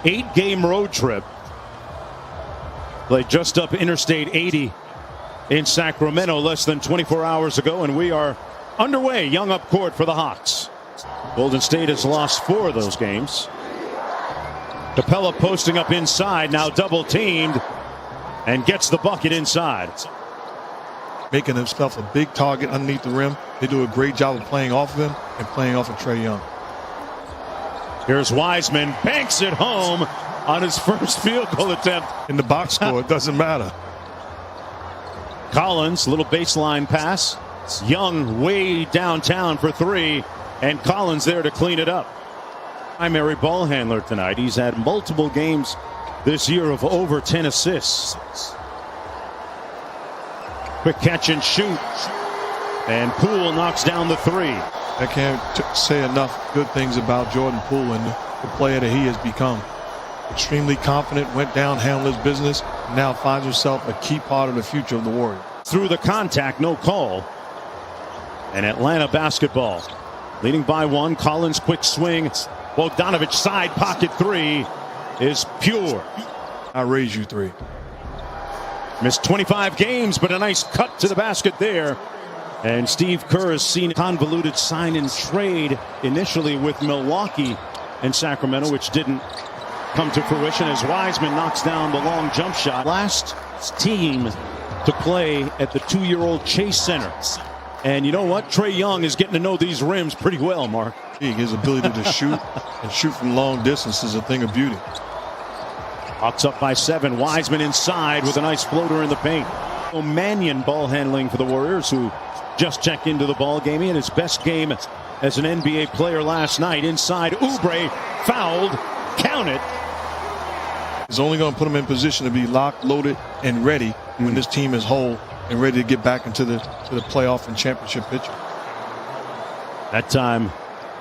8-game road trip. Played just up Interstate 80 in Sacramento less than 24 hours ago, and we are underway. Young up court for the Hawks. Golden State has lost 4 of those games. Capella posting up inside, now double teamed, and gets the bucket inside. Making himself a big target underneath the rim. They do a great job of playing off of him and playing off of Trae Young. Here's Wiseman, banks it home on his first field goal attempt. In the box score, it doesn't matter. Collins, little baseline pass. Young way downtown for 3, and Collins there to clean it up. Primary ball handler tonight. He's had multiple games this year of over 10 assists. Quick catch and shoot. And Poole knocks down the 3. I can't say enough good things about Jordan Poole and the player that he has become. Extremely confident, went down, handled his business, and now finds himself a key part of the future of the Warriors. Through the contact, no call. And Atlanta basketball. Leading by 1. Collins quick swing. Bogdanovich side pocket 3 is pure. I raise you 3. Missed 25 games, but a nice cut to the basket there. And Steve Kerr has seen convoluted sign and trade initially with Milwaukee and Sacramento, which didn't come to fruition as Wiseman knocks down the long jump shot. Last team to play at the 2-year-old Chase Center. And you know what? Trae Young is getting to know these rims pretty well, Mark. His ability to shoot and shoot from long distance is a thing of beauty. Hawks up by 7. Wiseman inside with a nice floater in the paint. Mannion ball handling for the Warriors, who just checked into the ball game. He had his best game as an NBA player last night. Inside, Oubre fouled. Count it. It's only going to put him in position to be locked, loaded, and ready when this team is whole and ready to get back into the playoff and championship picture. That time,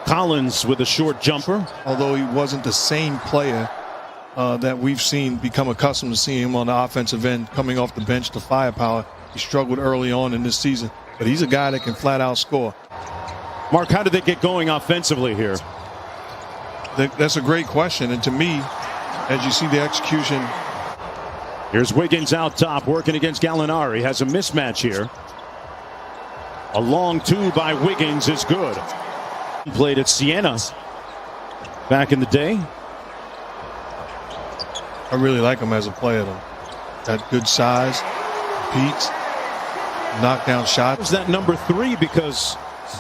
Collins with a short jumper. Although he wasn't the same player that we've seen become accustomed to seeing him on the offensive end, coming off the bench to firepower. He struggled early on in this season, but he's a guy that can flat out score. Mark, how did they get going offensively here? That's a great question, and to me, as you see the execution. Here's Wiggins out top working against Gallinari. Has a mismatch here. A long 2 by Wiggins is good. Played at Siena back in the day. I really like him as a player, though. That good size, competes, knockdown shots. Was that number 3 because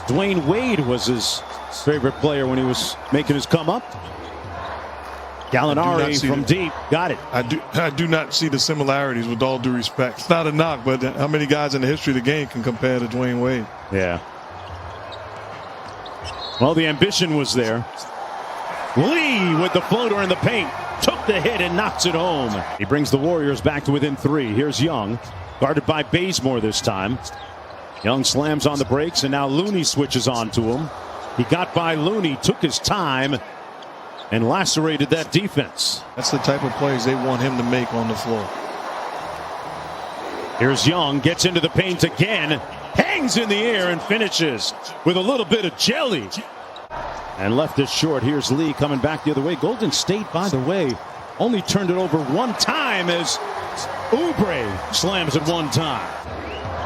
Dwayne Wade was his favorite player when he was making his come up? Gallinari from deep. Got it. I do not see the similarities, with all due respect. It's not a knock, but how many guys in the history of the game can compare to Dwayne Wade? Yeah. Well, the ambition was there. Lee with the floater in the paint. Took the hit and knocks it home. He brings the Warriors back to within 3. Here's Young. Guarded by Bazemore this time. Young slams on the brakes, and now Looney switches on to him. He got by Looney, took his time, and lacerated that defense. That's the type of plays they want him to make on the floor. Here's Young, gets into the paint again, hangs in the air and finishes with a little bit of jelly. And left it short. Here's Lee coming back the other way. Golden State, by the way, only turned it over 1 time as Oubre slams it 1 time.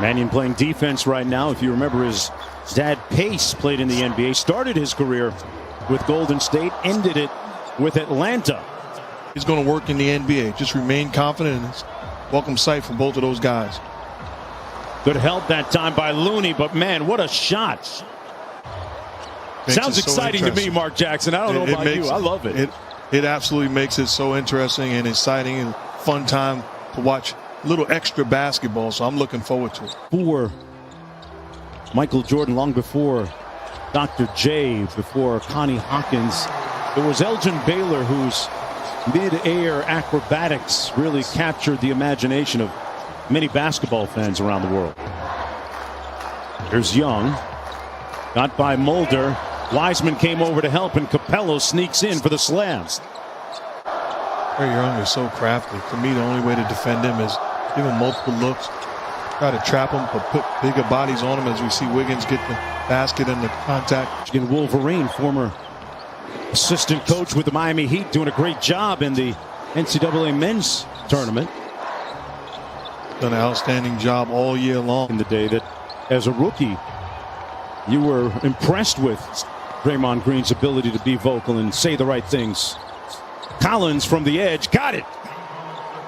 Mannion playing defense right now. If you remember, his dad Pace played in the NBA, started his career with Golden State, ended it with Atlanta. He's going to work in the NBA. Just remain confident, and it's welcome sight for both of those guys. Good help that time by Looney, but man, what a shot. Sounds exciting to me, Mark Jackson. I don't know about you. I love it. It absolutely makes it so interesting and exciting and fun time to watch a little extra basketball, so I'm looking forward to it. For Michael Jordan, long before Dr. J, before Connie Hawkins, it was Elgin Baylor whose mid-air acrobatics really captured the imagination of many basketball fans around the world. Here's Young. Got by Mulder. Wiseman came over to help, and Capello sneaks in for the slam. Trae Young is so crafty. To me, the only way to defend him is give him multiple looks, try to trap him, but put bigger bodies on him, as we see Wiggins get the basket and the contact. Wolverine, former assistant coach with the Miami Heat, doing a great job in the NCAA men's tournament. Done an outstanding job all year long. In the day that, as a rookie, you were impressed with Draymond Green's ability to be vocal and say the right things. Collins from the edge, got it.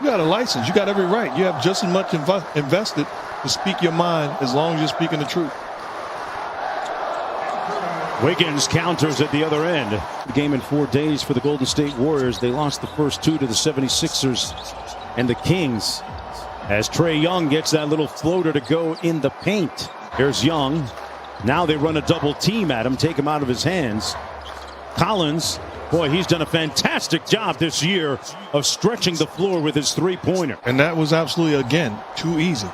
You got a license. You got every right. You have just as much invested to speak your mind as long as you're speaking the truth. Wiggins counters at the other end. The game in 4 days for the Golden State Warriors. They lost the first 2 to the 76ers and the Kings, as Trae Young gets that little floater to go in the paint. Here's Young. Now they run a double team at him, take him out of his hands. Collins, boy, he's done a fantastic job this year of stretching the floor with his three-pointer. And that was absolutely, again, too easy.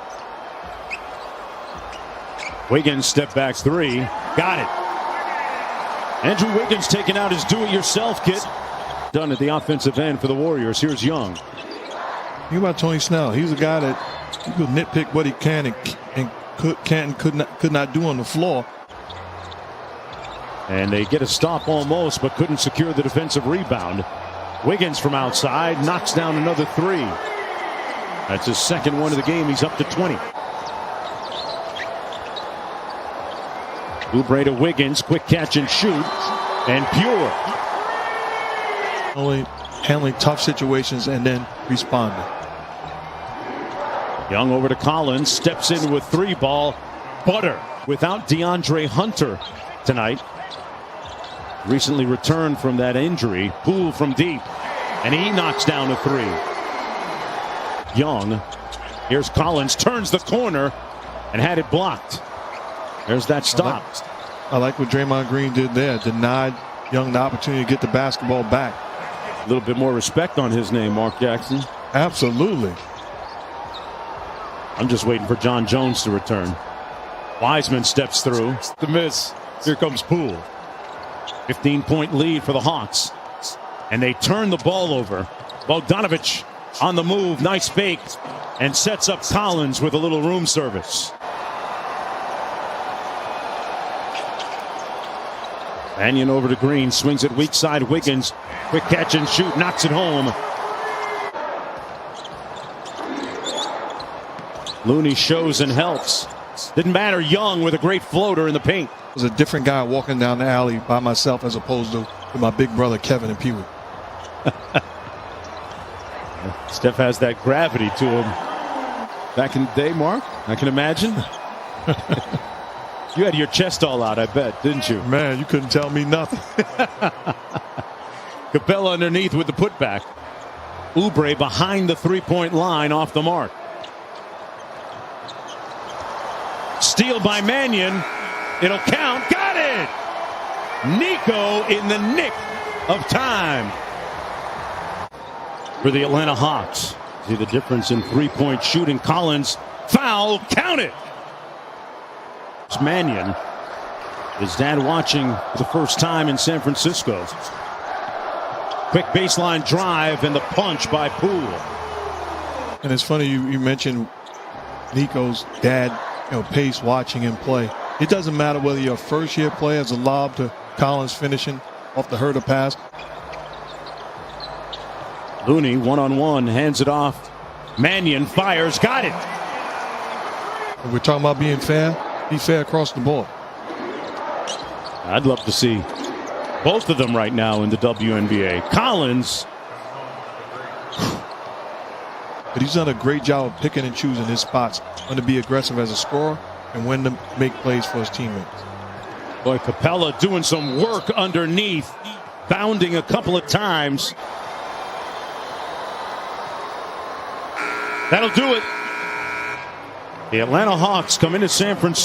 Wiggins step back three. Got it. Andrew Wiggins taking out his do-it-yourself kit. Done at the offensive end for the Warriors. Here's Young. Think about Tony Snell. He's a guy that he could nitpick what he can and could not do on the floor. And they get a stop almost, but couldn't secure the defensive rebound. Wiggins from outside knocks down another three. That's his second one of the game. He's up to 20. Oubre to Wiggins, quick catch and shoot, and pure. Only handling tough situations and then responding. Young over to Collins, steps in with three ball. Butter without DeAndre Hunter tonight. Recently returned from that injury. Poole from deep, and he knocks down a three. Young, here's Collins, turns the corner and had it blocked. There's that stop. I like what Draymond Green did there. Denied Young the opportunity to get the basketball back. A little bit more respect on his name, Mark Jackson. Absolutely. I'm just waiting for John Jones to return. Wiseman steps through. The miss. Here comes Poole. 15-point lead for the Hawks. And they turn the ball over. Bogdanovich on the move. Nice fake. And sets up Collins with a little room service. Mannion over to Green. Swings it weak side. Wiggins. Quick catch and shoot. Knocks it home. Looney shows and helps. Didn't matter. Young with a great floater in the paint. It was a different guy walking down the alley by myself as opposed to with my big brother Kevin and Pee Wee. Steph has that gravity to him. Back in the day, Mark, I can imagine. You had your chest all out, I bet, didn't you? Man, you couldn't tell me nothing. Capella underneath with the putback. Oubre behind the three-point line off the mark. Steal by Mannion. It'll count. Got it! Nico in the nick of time for the Atlanta Hawks. See the difference in three-point shooting. Collins, foul, count it! It's Mannion. His dad watching for the first time in San Francisco. Quick baseline drive and the punch by Poole. And it's funny you mentioned Nico's dad, pace watching him play. It doesn't matter whether you're a first-year player as a lob to Collins finishing off the Herder pass. Looney one-on-one, hands it off. Mannion fires, got it. And we're talking about being fair. Be fair across the board. I'd love to see both of them right now in the WNBA. Collins. But he's done a great job of picking and choosing his spots, when to be aggressive as a scorer and when to make plays for his teammates. Boy, Capella doing some work underneath, bounding a couple of times. That'll do it. The Atlanta Hawks come into San Francisco.